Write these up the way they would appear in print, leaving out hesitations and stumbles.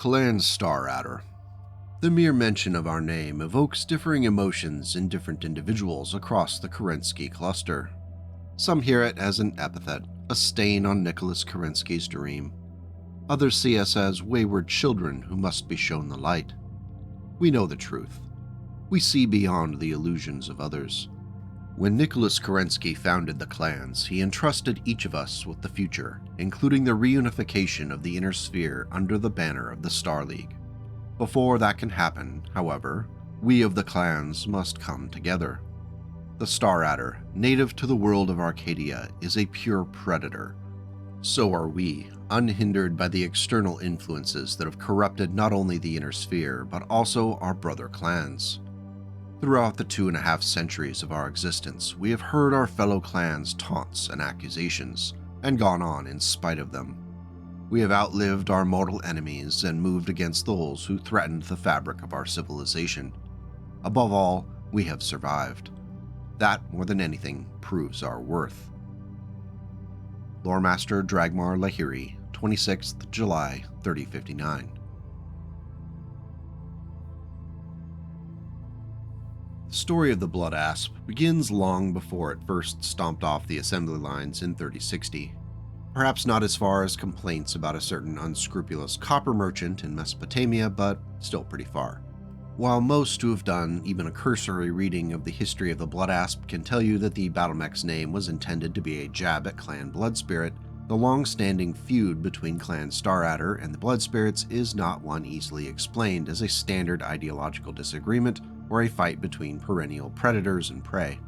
Clan Starradder. The mere mention of our name evokes differing emotions in different individuals across the Kerensky cluster. Some hear it as an epithet, a stain on Nicholas Kerensky's dream. Others see us as wayward children who must be shown the light. We know the truth. We see beyond the illusions of others. When Nicholas Kerensky founded the clans, he entrusted each of us with the future, including the reunification of the Inner Sphere under the banner of the Star League. Before that can happen, however, we of the clans must come together. The Starradder, native to the world of Arcadia, is a pure predator. So are we, unhindered by the external influences that have corrupted not only the Inner Sphere, but also our brother clans. Throughout the 2.5 centuries of our existence, we have heard our fellow clans' taunts and accusations, and gone on in spite of them. We have outlived our mortal enemies and moved against those who threatened the fabric of our civilization. Above all, we have survived. That, more than anything, proves our worth. Loremaster Dragmar Lahiri, 26th July, 3059. The story of the Blood Asp begins long before it first stomped off the assembly lines in 3060. Perhaps not as far as complaints about a certain unscrupulous copper merchant in Mesopotamia, but still pretty far. While most who have done even a cursory reading of the history of the Blood Asp can tell you that the Battlemech's name was intended to be a jab at Clan Bloodspirit, the long-standing feud between Clan Starradder and the Bloodspirits is not one easily explained as a standard ideological disagreement or a fight between perennial predators and prey.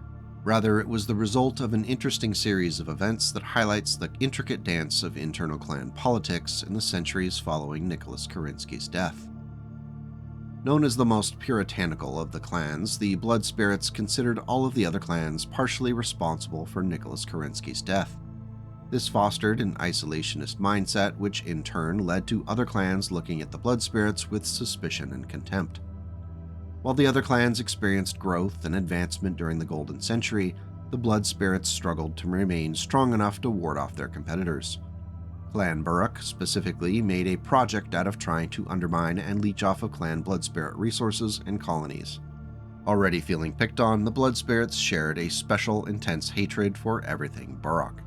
Rather, it was the result of an interesting series of events that highlights the intricate dance of internal clan politics in the centuries following Nicholas Kerensky's death. Known as the most puritanical of the clans, the Bloodspirits considered all of the other clans partially responsible for Nicholas Kerensky's death. This fostered an isolationist mindset, which in turn led to other clans looking at the Bloodspirits with suspicion and contempt. While the other clans experienced growth and advancement during the Golden Century, the Bloodspirits struggled to remain strong enough to ward off their competitors. Clan Burrock specifically made a project out of trying to undermine and leech off of Clan Bloodspirit resources and colonies. Already feeling picked on, the Bloodspirits shared a special, intense hatred for everything Burrock.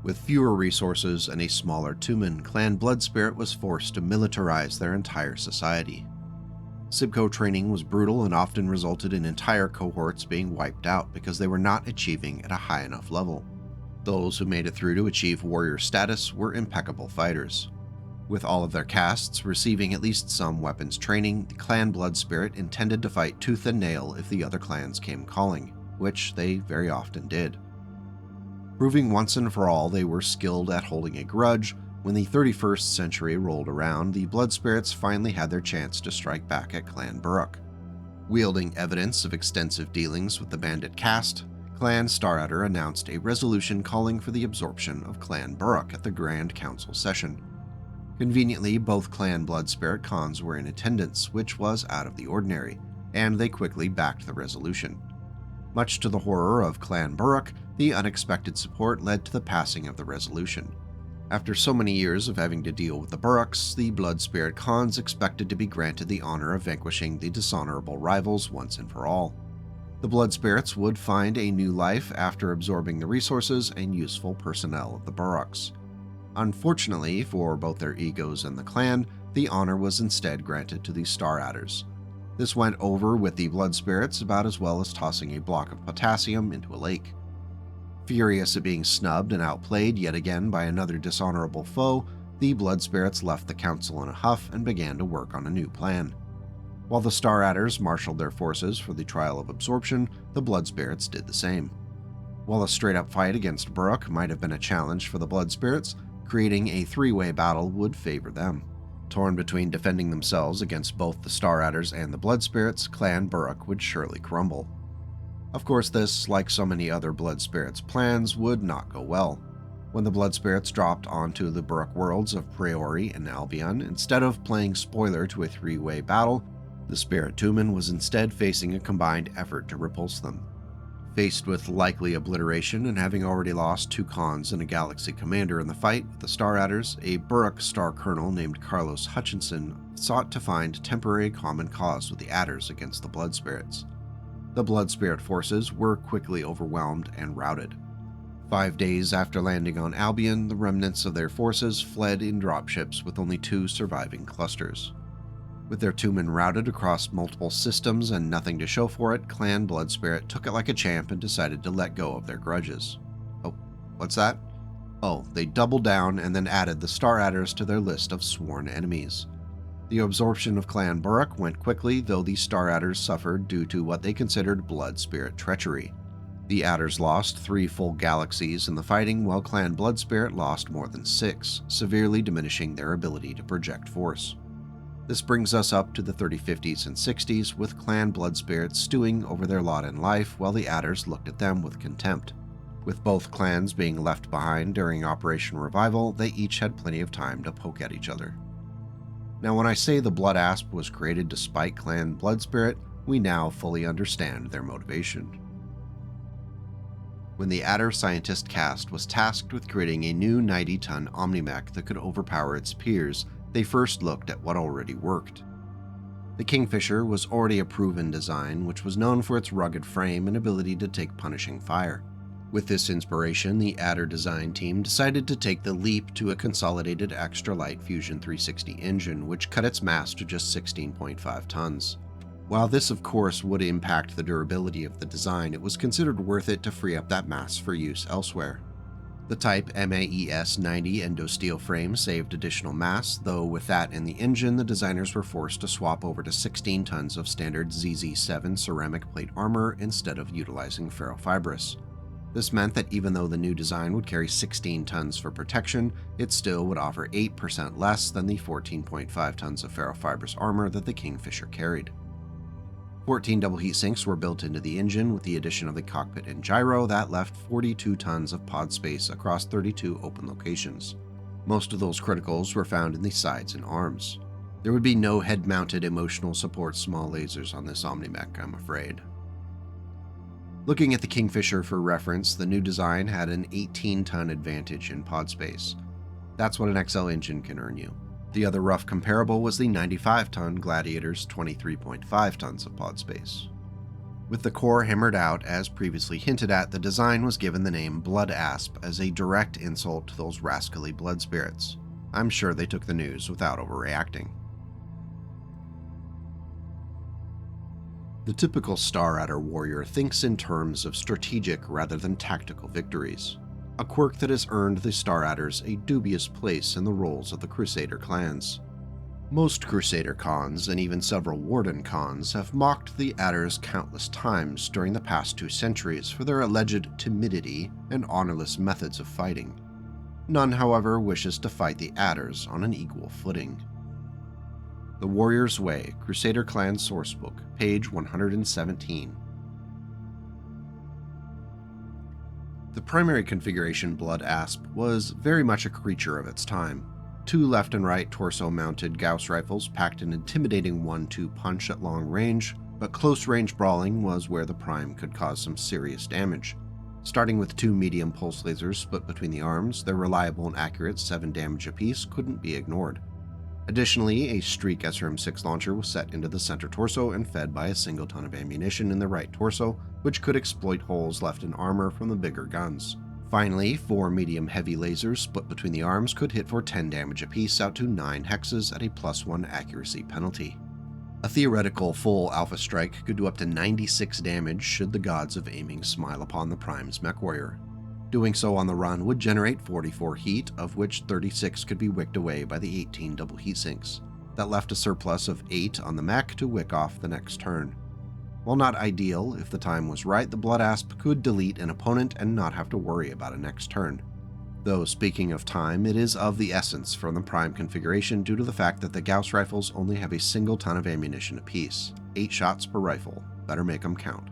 With fewer resources and a smaller Tumen, Clan Bloodspirit was forced to militarize their entire society. Sibco training was brutal and often resulted in entire cohorts being wiped out because they were not achieving at a high enough level. Those who made it through to achieve warrior status were impeccable fighters. With all of their castes receiving at least some weapons training, the Clan Bloodspirit intended to fight tooth and nail if the other clans came calling, which they very often did. Proving once and for all they were skilled at holding a grudge, when the 31st century rolled around, the Bloodspirits finally had their chance to strike back at Clan Burrock. Wielding evidence of extensive dealings with the bandit caste, Clan Starradder announced a resolution calling for the absorption of Clan Burrock at the Grand Council session. Conveniently, both Clan Bloodspirit Khans were in attendance, which was out of the ordinary, and they quickly backed the resolution. Much to the horror of Clan Burrock, the unexpected support led to the passing of the resolution. After so many years of having to deal with the Burrocks, the Bloodspirit Khans expected to be granted the honor of vanquishing the dishonorable rivals once and for all. The Bloodspirits would find a new life after absorbing the resources and useful personnel of the Burrocks. Unfortunately for both their egos and the clan, the honor was instead granted to the Staradders. This went over with the Bloodspirits about as well as tossing a block of potassium into a lake. Furious at being snubbed and outplayed yet again by another dishonorable foe, the Bloodspirits left the council in a huff and began to work on a new plan. While the Staradders marshaled their forces for the trial of absorption, the Bloodspirits did the same. While a straight-up fight against Burrock might have been a challenge for the Bloodspirits, creating a three-way battle would favor them. Torn between defending themselves against both the Staradders and the Bloodspirits, Clan Burrock would surely crumble. Of course, this, like so many other Bloodspirits' plans, would not go well. When the Bloodspirits dropped onto the Burrock worlds of Priori and Albion, instead of playing spoiler to a three-way battle, the Spirit Tumen was instead facing a combined effort to repulse them. Faced with likely obliteration and having already lost 2 Khans and a Galaxy commander in the fight with the Star Adders, a Burrock Star Colonel named Carlos Hutchinson sought to find temporary common cause with the Adders against the Blood Spirits. The Blood Spirit forces were quickly overwhelmed and routed. 5 days after landing on Albion, the remnants of their forces fled in dropships with only 2 surviving clusters. With their 2 men routed across multiple systems and nothing to show for it, Clan Blood Spirit took it like a champ and decided to let go of their grudges. Oh, what's that? Oh, they doubled down and then added the Star Adders to their list of sworn enemies. The absorption of Clan Burrock went quickly, though the Star Adders suffered due to what they considered Blood Spirit treachery. The Adders lost 3 full galaxies in the fighting, while Clan Blood Spirit lost more than 6, severely diminishing their ability to project force. This brings us up to the 3050s and 60s, with Clan Blood Spirits stewing over their lot in life while the Adders looked at them with contempt. With both clans being left behind during Operation Revival, they each had plenty of time to poke at each other. Now, when I say the Blood Asp was created to spite Clan Blood Spirit, we now fully understand their motivation. When the Adder Scientist cast was tasked with creating a new 90-ton Omnimech that could overpower its peers, they first looked at what already worked. The Kingfisher was already a proven design, which was known for its rugged frame and ability to take punishing fire. With this inspiration, the Adder design team decided to take the leap to a consolidated extra-light Fusion 360 engine, which cut its mass to just 16.5 tons. While this of course would impact the durability of the design, it was considered worth it to free up that mass for use elsewhere. The Type MAES 90 Endosteel frame saved additional mass, though with that in the engine, the designers were forced to swap over to 16 tons of standard ZZ7 ceramic plate armor instead of utilizing ferrofibrous. This meant that even though the new design would carry 16 tons for protection, it still would offer 8% less than the 14.5 tons of ferrofibrous armor that the Kingfisher carried. 14 double heat sinks were built into the engine with the addition of the cockpit and gyro that left 42 tons of pod space across 32 open locations. Most of those criticals were found in the sides and arms. There would be no head-mounted emotional support small lasers on this Omnimech, I'm afraid. Looking at the Kingfisher for reference, the new design had an 18-ton advantage in pod space. That's what an XL engine can earn you. The other rough comparable was the 95-ton Gladiator's 23.5 tons of pod space. With the core hammered out, as previously hinted at, the design was given the name Blood Asp as a direct insult to those rascally blood spirits. I'm sure they took the news without overreacting. The typical Star Adder warrior thinks in terms of strategic rather than tactical victories, a quirk that has earned the Star Adders a dubious place in the roles of the Crusader clans. Most Crusader Khans, and even several Warden Khans, have mocked the Adders countless times during the past 2 centuries for their alleged timidity and honorless methods of fighting. None, however, wishes to fight the Adders on an equal footing. The Warrior's Way, Crusader Clan Sourcebook, page 117. The primary configuration Blood Asp was very much a creature of its time. 2 left and right torso-mounted Gauss rifles packed an intimidating 1-2 punch at long range, but close-range brawling was where the Prime could cause some serious damage. Starting with 2 medium pulse lasers split between the arms, their reliable and accurate 7 damage apiece couldn't be ignored. Additionally, a Streak SRM-6 launcher was set into the center torso and fed by a single ton of ammunition in the right torso, which could exploit holes left in armor from the bigger guns. Finally, 4 medium-heavy lasers split between the arms could hit for 10 damage apiece out to 9 hexes at a +1 accuracy penalty. A theoretical full Alpha Strike could do up to 96 damage should the gods of aiming smile upon the Prime's Mechwarrior. Doing so on the run would generate 44 heat, of which 36 could be wicked away by the 18 double heat sinks. That left a surplus of 8 on the mech to wick off the next turn. While not ideal, if the time was right, the Blood Asp could delete an opponent and not have to worry about a next turn. Though speaking of time, it is of the essence from the Prime configuration due to the fact that the Gauss rifles only have a single ton of ammunition apiece, 8 shots per rifle. Better make them count.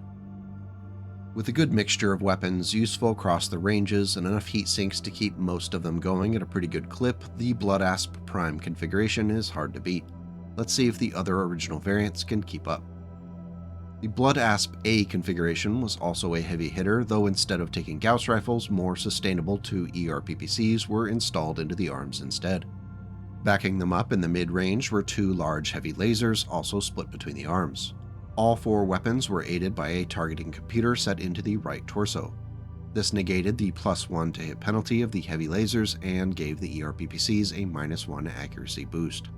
With a good mixture of weapons useful across the ranges and enough heat sinks to keep most of them going at a pretty good clip, the Blood Asp Prime configuration is hard to beat. Let's see if the other original variants can keep up. The Blood Asp A configuration was also a heavy hitter, though instead of taking Gauss rifles, more sustainable 2 ERPPCs were installed into the arms instead. Backing them up in the mid-range were 2 large heavy lasers, also split between the arms. All 4 weapons were aided by a targeting computer set into the right torso. This negated the +1 to hit penalty of the heavy lasers and gave the ERPPCs a -1 accuracy boost.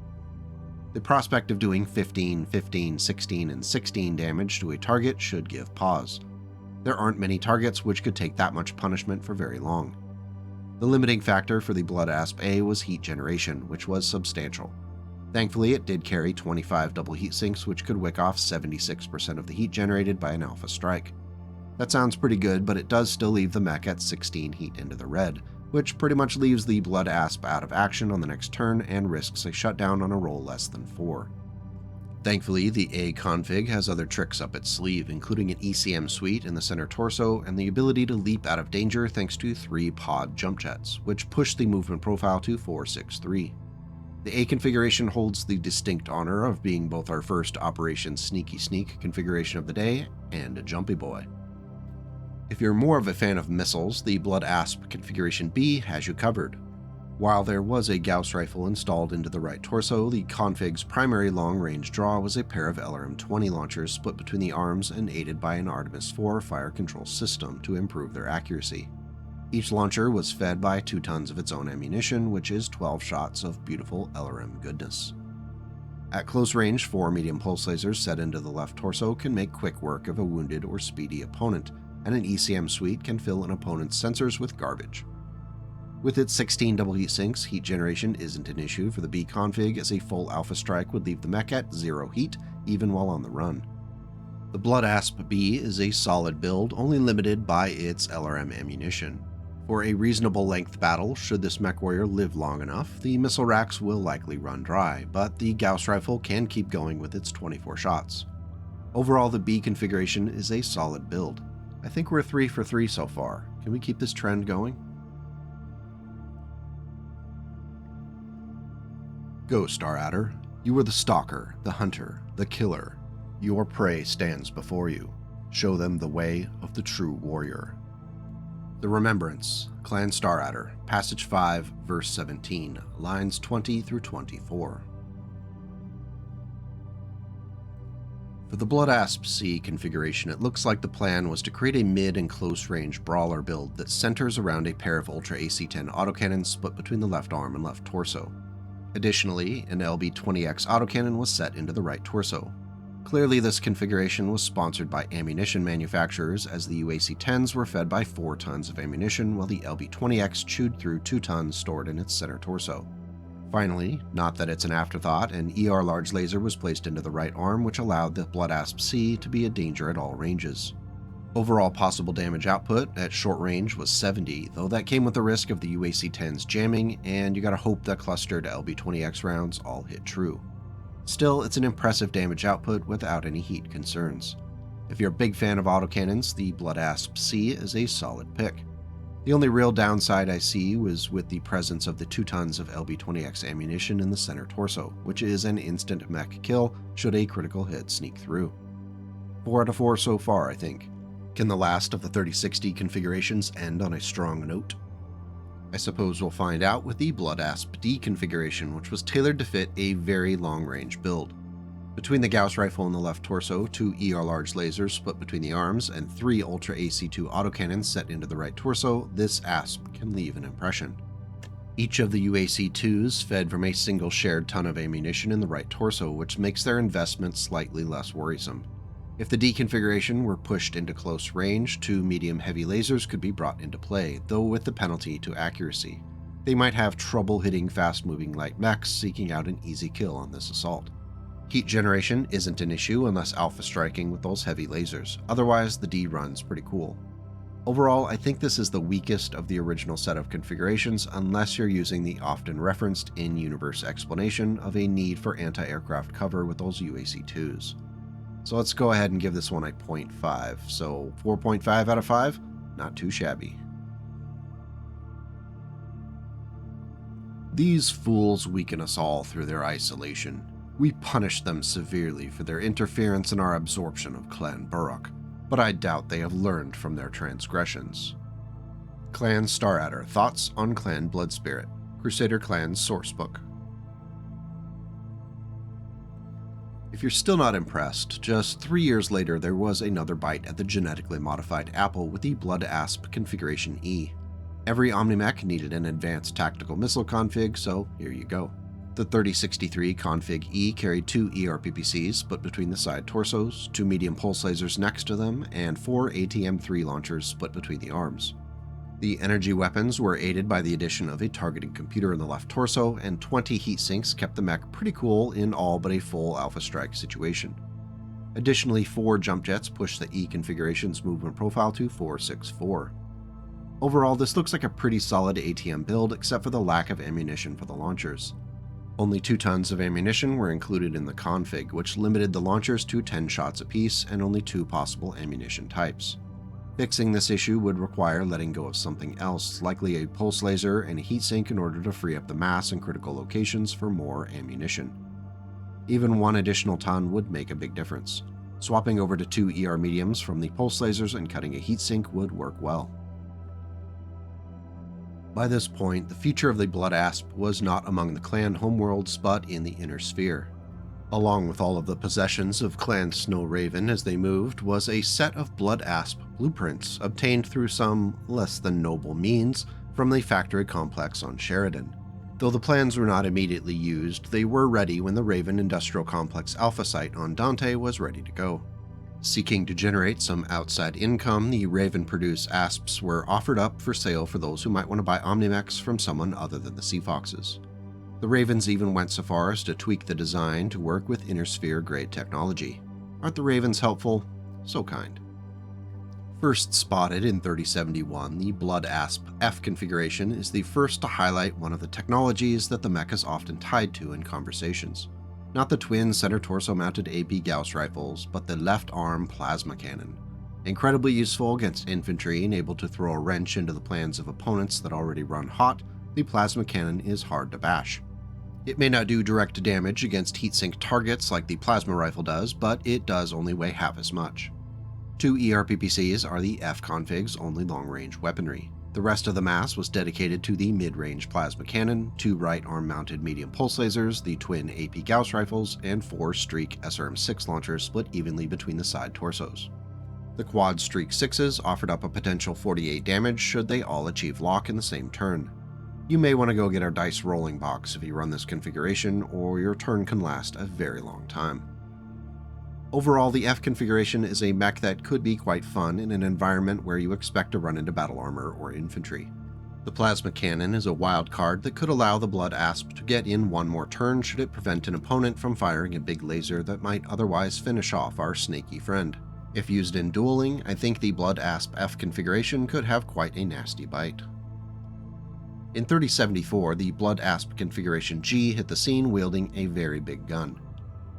The prospect of doing 15, 15, 16, and 16 damage to a target should give pause. There aren't many targets which could take that much punishment for very long. The limiting factor for the Blood Asp A was heat generation, which was substantial. Thankfully, it did carry 25 double heat sinks, which could wick off 76% of the heat generated by an alpha strike. That sounds pretty good, but it does still leave the mech at 16 heat into the red, which pretty much leaves the Blood Asp out of action on the next turn and risks a shutdown on a roll less than 4. Thankfully, the A config has other tricks up its sleeve, including an ECM suite in the center torso and the ability to leap out of danger thanks to 3 pod jump jets, which push the movement profile to 463. The A configuration holds the distinct honor of being both our first Operation Sneaky Sneak configuration of the day and a jumpy boy. If you're more of a fan of missiles, the Blood Asp Configuration B has you covered. While there was a Gauss rifle installed into the right torso, the config's primary long-range draw was a pair of LRM-20 launchers split between the arms and aided by an Artemis IV fire control system to improve their accuracy. Each launcher was fed by 2 tons of its own ammunition, which is 12 shots of beautiful LRM goodness. At close range, 4 medium pulse lasers set into the left torso can make quick work of a wounded or speedy opponent, and an ECM suite can fill an opponent's sensors with garbage. With its 16 double heat sinks, heat generation isn't an issue for the B config, as a full alpha strike would leave the mech at 0 heat, even while on the run. The Blood Asp B is a solid build, only limited by its LRM ammunition. For a reasonable length battle, should this Mechwarrior live long enough, the missile racks will likely run dry, but the Gauss rifle can keep going with its 24 shots. Overall, the B configuration is a solid build. I think we're 3 for 3 so far. Can we keep this trend going? Go, Star Adder. You are the stalker, the hunter, the killer. Your prey stands before you. Show them the way of the true warrior. The Remembrance, Clan Star Adder, Passage 5, Verse 17, lines 20 through 24. For the Blood Asp C configuration, it looks like the plan was to create a mid and close range brawler build that centers around a pair of Ultra AC-10 autocannons split between the left arm and left torso. Additionally, an LB-20X autocannon was set into the right torso. Clearly, this configuration was sponsored by ammunition manufacturers, as the UAC-10s were fed by 4 tons of ammunition, while the LB-20X chewed through 2 tons stored in its center torso. Finally, not that it's an afterthought, an ER large laser was placed into the right arm, which allowed the Blood Asp C to be a danger at all ranges. Overall possible damage output at short range was 70, though that came with the risk of the UAC-10s jamming, and you gotta hope that clustered LB-20X rounds all hit true. Still, it's an impressive damage output without any heat concerns. If you're a big fan of autocannons, the Blood Asp C is a solid pick. The only real downside I see was with the presence of the 2 tons of LB-20X ammunition in the center torso, which is an instant mech kill should a critical hit sneak through. 4 out of 4 so far, I think. Can the last of the 3060 configurations end on a strong note? I suppose we'll find out with the Blood Asp D configuration, which was tailored to fit a very long-range build. Between the Gauss rifle in the left torso, 2 ER large lasers split between the arms, and 3 Ultra AC-2 autocannons set into the right torso, this Asp can leave an impression. Each of the UAC-2s fed from a single shared ton of ammunition in the right torso, which makes their investment slightly less worrisome. If the D configuration were pushed into close range, 2 medium-heavy lasers could be brought into play, though with the penalty to accuracy. They might have trouble hitting fast-moving light mechs seeking out an easy kill on this assault. Heat generation isn't an issue unless alpha striking with those heavy lasers, otherwise the D run's pretty cool. Overall, I think this is the weakest of the original set of configurations unless you're using the often referenced in-universe explanation of a need for anti-aircraft cover with those UAC-2s. So let's go ahead and give this one a 0.5, so 4.5 out of 5, not too shabby. These fools weaken us all through their isolation. We punished them severely for their interference in our absorption of Clan Burrock, but I doubt they have learned from their transgressions. Clan Staradder Thoughts on Clan Bloodspirit, Crusader Clan's Sourcebook. If you're still not impressed, just 3 years later there was another bite at the genetically modified apple with the Blood Asp Configuration E. Every Omnimech needed an advanced tactical missile config, so here you go. The 3063 Config E carried 2 ERPPCs split between the side torsos, 2 medium pulse lasers next to them, and 4 ATM-3 launchers split between the arms. The energy weapons were aided by the addition of a targeting computer in the left torso, and 20 heat sinks kept the mech pretty cool in all but a full Alpha Strike situation. Additionally, 4 jump jets pushed the E configuration's movement profile to 464. Overall, this looks like a pretty solid ATM build except for the lack of ammunition for the launchers. Only 2 tons of ammunition were included in the config, which limited the launchers to 10 shots apiece and only 2 possible ammunition types. Fixing this issue would require letting go of something else, likely a pulse laser and a heatsink in order to free up the mass in critical locations for more ammunition. Even 1 additional ton would make a big difference. Swapping over to 2 ER mediums from the pulse lasers and cutting a heatsink would work well. By this point, the future of the Blood Asp was not among the clan homeworlds but in the Inner Sphere. Along with all of the possessions of Clan Snow Raven as they moved was a set of Blood Asp blueprints obtained through some less than noble means from the factory complex on Sheridan. Though the plans were not immediately used, they were ready when the Raven Industrial Complex Alpha site on Dante was ready to go. Seeking to generate some outside income, the Raven-produced Asps were offered up for sale for those who might want to buy Omnimechs from someone other than the Sea Foxes. The Ravens even went so far as to tweak the design to work with Inner Sphere-grade technology. Aren't the Ravens helpful? So kind. First spotted in 3071, the Blood Asp F configuration is the first to highlight one of the technologies that the mech is often tied to in conversations. Not the twin center torso mounted AP Gauss rifles, but the left arm plasma cannon. Incredibly useful against infantry and able to throw a wrench into the plans of opponents that already run hot, the plasma cannon is hard to bash. It may not do direct damage against heatsink targets like the plasma rifle does, but it does only weigh half as much. 2 ERPPCs are the F config's only long-range weaponry. The rest of the mass was dedicated to the mid-range plasma cannon, 2 right arm-mounted medium pulse lasers, the twin AP Gauss rifles, and 4 Streak SRM-6 launchers split evenly between the side torsos. The quad Streak 6s offered up a potential 48 damage should they all achieve lock in the same turn. You may want to go get our dice rolling box if you run this configuration, or your turn can last a very long time. Overall, the F configuration is a mech that could be quite fun in an environment where you expect to run into battle armor or infantry. The plasma cannon is a wild card that could allow the Blood Asp to get in one more turn should it prevent an opponent from firing a big laser that might otherwise finish off our snaky friend. If used in dueling, I think the Blood Asp F configuration could have quite a nasty bite. In 3074, the Blood Asp Configuration G hit the scene wielding a very big gun.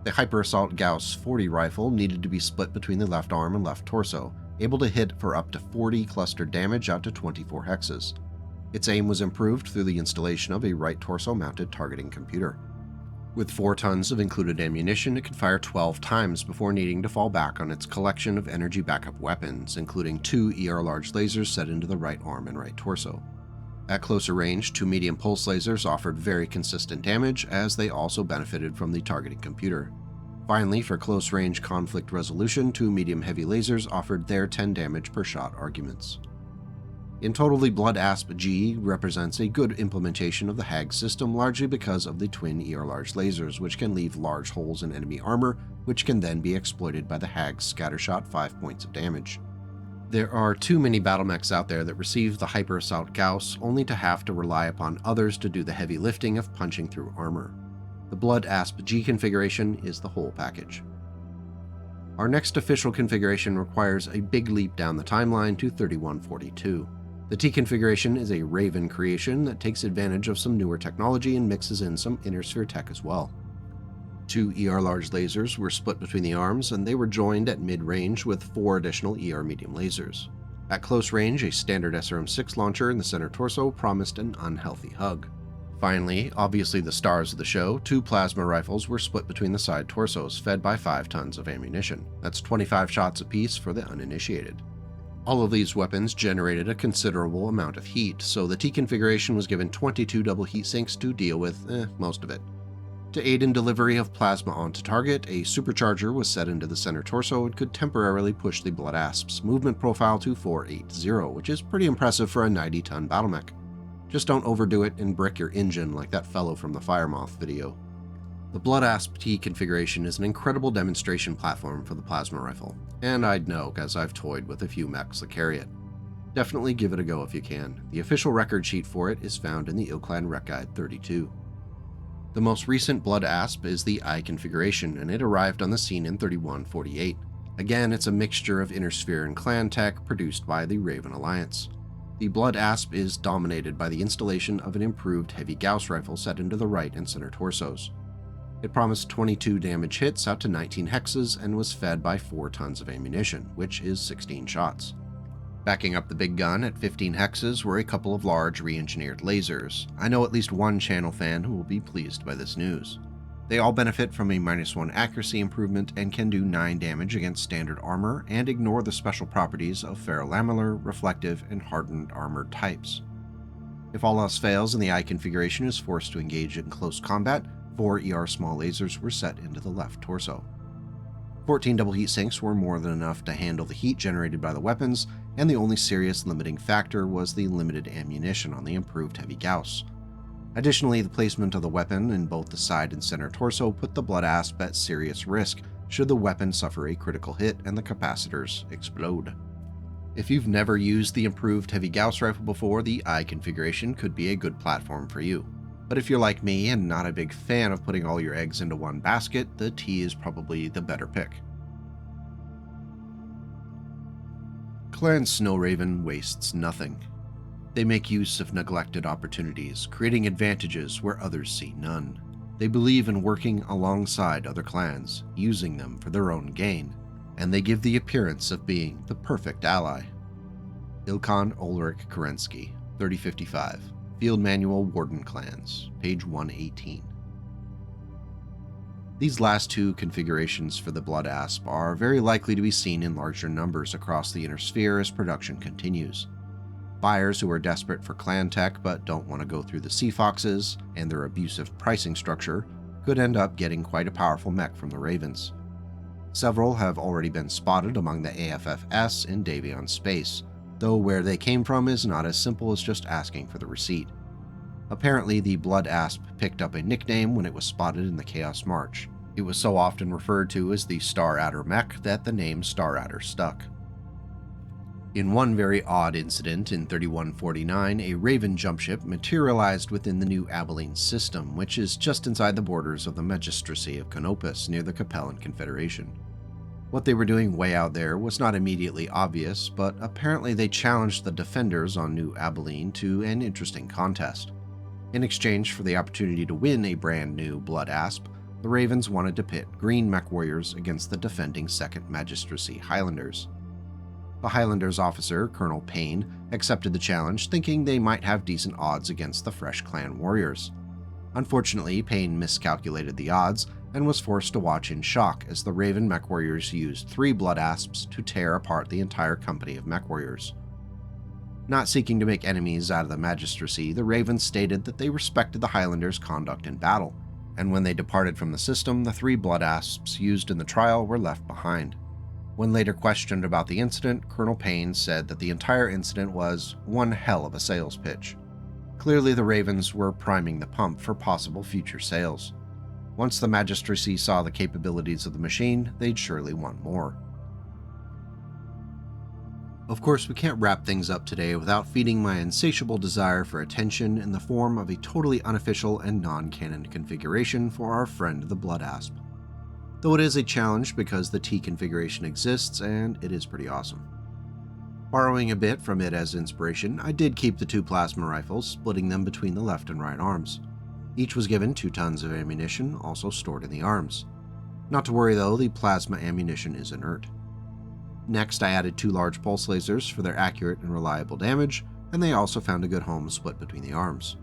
The Hyper Assault Gauss 40 rifle needed to be split between the left arm and left torso, able to hit for up to 40 clustered damage out to 24 hexes. Its aim was improved through the installation of a right torso mounted targeting computer. With 4 tons of included ammunition, it could fire 12 times before needing to fall back on its collection of energy backup weapons, including 2 ER large lasers set into the right arm and right torso. At closer range, 2 medium pulse lasers offered very consistent damage, as they also benefited from the targeting computer. Finally, for close-range conflict resolution, 2 medium heavy lasers offered their 10 damage per shot arguments. In total, the Blood Asp G represents a good implementation of the HAG system, largely because of the twin ER large lasers, which can leave large holes in enemy armor, which can then be exploited by the HAG's scattershot 5 points of damage. There are too many battlemechs out there that receive the Hyper Assault Gauss only to have to rely upon others to do the heavy lifting of punching through armor. The Blood Asp G configuration is the whole package. Our next official configuration requires a big leap down the timeline to 3142. The T configuration is a Raven creation that takes advantage of some newer technology and mixes in some Inner Sphere tech as well. 2 ER large lasers were split between the arms, and they were joined at mid-range with 4 additional ER medium lasers. At close range, a standard SRM-6 launcher in the center torso promised an unhealthy hug. Finally, obviously the stars of the show, 2 plasma rifles were split between the side torsos, fed by 5 tons of ammunition. That's 25 shots apiece for the uninitiated. All of these weapons generated a considerable amount of heat, so the T configuration was given 22 double heat sinks to deal with most of it. To aid in delivery of plasma onto target, a supercharger was set into the center torso and could temporarily push the Blood Asp's movement profile to 480, which is pretty impressive for a 90-ton Battlemech. Just don't overdo it and brick your engine like that fellow from the Firemoth video. The Blood Asp T configuration is an incredible demonstration platform for the plasma rifle, and I'd know as I've toyed with a few mechs that carry it. Definitely give it a go if you can. The official record sheet for it is found in the IlKlan Rec Guide 32. The most recent Blood Asp is the I configuration, and it arrived on the scene in 3148. Again, it's a mixture of Inner Sphere and clan tech produced by the Raven Alliance. The Blood Asp is dominated by the installation of an improved heavy Gauss rifle set into the right and center torsos. It promised 22 damage hits out to 19 hexes and was fed by 4 tons of ammunition, which is 16 shots. Backing up the big gun at 15 hexes were a couple of large re-engineered lasers. I know at least one channel fan who will be pleased by this news. They all benefit from a -1 accuracy improvement and can do 9 damage against standard armor and ignore the special properties of ferrolamellar, reflective, and hardened armored types. If all else fails and the I configuration is forced to engage in close combat, 4 ER small lasers were set into the left torso. 14 double heat sinks were more than enough to handle the heat generated by the weapons, and the only serious limiting factor was the limited ammunition on the improved heavy Gauss. Additionally, the placement of the weapon in both the side and center torso put the Blood Asp at serious risk should the weapon suffer a critical hit and the capacitors explode. If you've never used the improved heavy Gauss rifle before, the I configuration could be a good platform for you. But if you're like me and not a big fan of putting all your eggs into one basket, the T is probably the better pick. Clan Snowraven wastes nothing. They make use of neglected opportunities, creating advantages where others see none. They believe in working alongside other clans, using them for their own gain, and they give the appearance of being the perfect ally. IlKhan Ulrich Kerensky, 3055, Field Manual Warden Clans, page 118. These last 2 configurations for the Blood Asp are very likely to be seen in larger numbers across the Inner Sphere as production continues. Buyers who are desperate for clan tech but don't want to go through the Sea Foxes and their abusive pricing structure could end up getting quite a powerful mech from the Ravens. Several have already been spotted among the AFFS in Davion space, though where they came from is not as simple as just asking for the receipt. Apparently, the Blood Asp picked up a nickname when it was spotted in the Chaos March. It was so often referred to as the Star Adder mech that the name Star Adder stuck. In one very odd incident in 3149, a Raven jumpship materialized within the new Abilene system, which is just inside the borders of the Magistracy of Canopus near the Capellan Confederation. What they were doing way out there was not immediately obvious, but apparently they challenged the defenders on New Abilene to an interesting contest. In exchange for the opportunity to win a brand new Blood Asp, the Ravens wanted to pit green mech warriors against the defending 2nd Magistracy Highlanders. The Highlanders officer, Colonel Payne, accepted the challenge, thinking they might have decent odds against the fresh clan warriors. Unfortunately, Payne miscalculated the odds and was forced to watch in shock as the Raven mech warriors used 3 Blood Asps to tear apart the entire company of mech warriors. Not seeking to make enemies out of the Magistracy, the Ravens stated that they respected the Highlanders' conduct in battle, and when they departed from the system, the 3 Blood Asps used in the trial were left behind. When later questioned about the incident, Colonel Payne said that the entire incident was one hell of a sales pitch. Clearly, the Ravens were priming the pump for possible future sales. Once the Magistracy saw the capabilities of the machine, they'd surely want more. Of course, we can't wrap things up today without feeding my insatiable desire for attention in the form of a totally unofficial and non-canon configuration for our friend the Blood Asp. Though it is a challenge because the T configuration exists and it is pretty awesome. Borrowing a bit from it as inspiration, I did keep the 2 plasma rifles, splitting them between the left and right arms. Each was given 2 tons of ammunition, also stored in the arms. Not to worry though, the plasma ammunition is inert. Next, I added 2 large pulse lasers for their accurate and reliable damage, and they also found a good home split between the arms.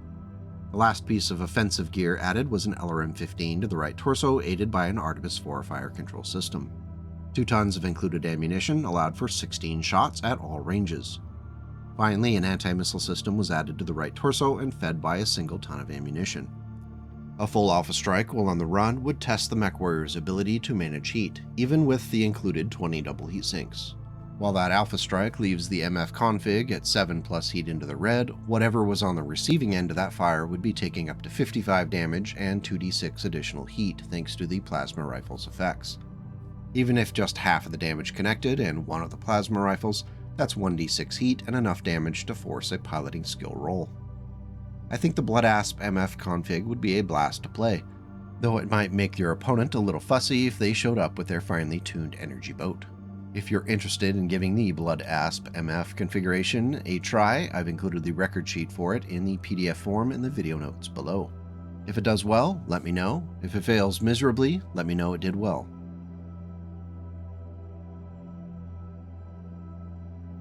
The last piece of offensive gear added was an LRM-15 to the right torso, aided by an Artemis IV fire control system. 2 tons of included ammunition allowed for 16 shots at all ranges. Finally, an anti-missile system was added to the right torso and fed by a single ton of ammunition. A full alpha strike while on the run would test the Mechwarrior's ability to manage heat, even with the included 20 double heat sinks. While that alpha strike leaves the MF config at 7+ heat into the red, whatever was on the receiving end of that fire would be taking up to 55 damage and 2d6 additional heat thanks to the plasma rifle's effects. Even if just half of the damage connected and one of the plasma rifles, that's 1d6 heat and enough damage to force a piloting skill roll. I think the Bloodasp MF config would be a blast to play, though it might make your opponent a little fussy if they showed up with their finely tuned energy boat. If you're interested in giving the Bloodasp MF configuration a try, I've included the record sheet for it in the PDF form in the video notes below. If it does well, let me know. If it fails miserably, let me know it did well.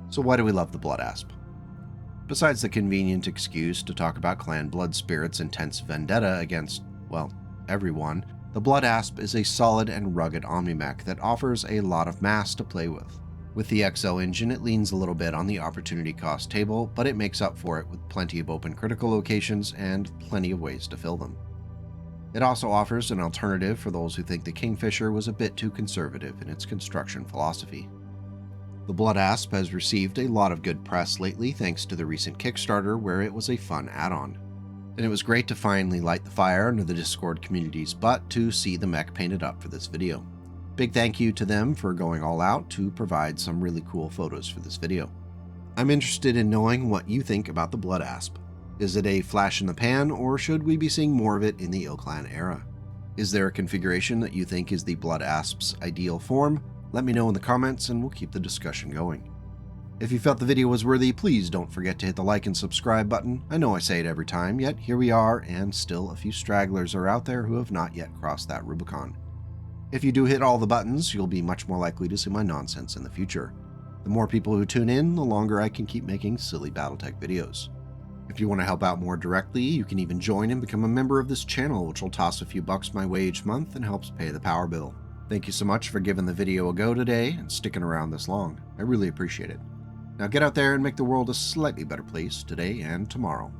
So why do we love the Bloodasp? Besides the convenient excuse to talk about Clan Blood Spirit's intense vendetta against, well, everyone, the Bloodasp is a solid and rugged Omni-Mech that offers a lot of mass to play with. With the XL engine, it leans a little bit on the opportunity cost table, but it makes up for it with plenty of open critical locations and plenty of ways to fill them. It also offers an alternative for those who think the Kingfisher was a bit too conservative in its construction philosophy. The Bloodasp has received a lot of good press lately thanks to the recent Kickstarter where it was a fun add-on. And it was great to finally light the fire under the Discord community's butt to see the mech painted up for this video. Big thank you to them for going all out to provide some really cool photos for this video. I'm interested in knowing what you think about the Bloodasp. Is it a flash in the pan, or should we be seeing more of it in the IlKlan era? Is there a configuration that you think is the Bloodasp's ideal form? Let me know in the comments and we'll keep the discussion going. If you felt the video was worthy, please don't forget to hit the like and subscribe button. I know I say it every time, yet here we are, and still a few stragglers are out there who have not yet crossed that Rubicon. If you do hit all the buttons, you'll be much more likely to see my nonsense in the future. The more people who tune in, the longer I can keep making silly BattleTech videos. If you want to help out more directly, you can even join and become a member of this channel, which will toss a few bucks my way each month and helps pay the power bill. Thank you so much for giving the video a go today and sticking around this long. I really appreciate it. Now get out there and make the world a slightly better place today and tomorrow.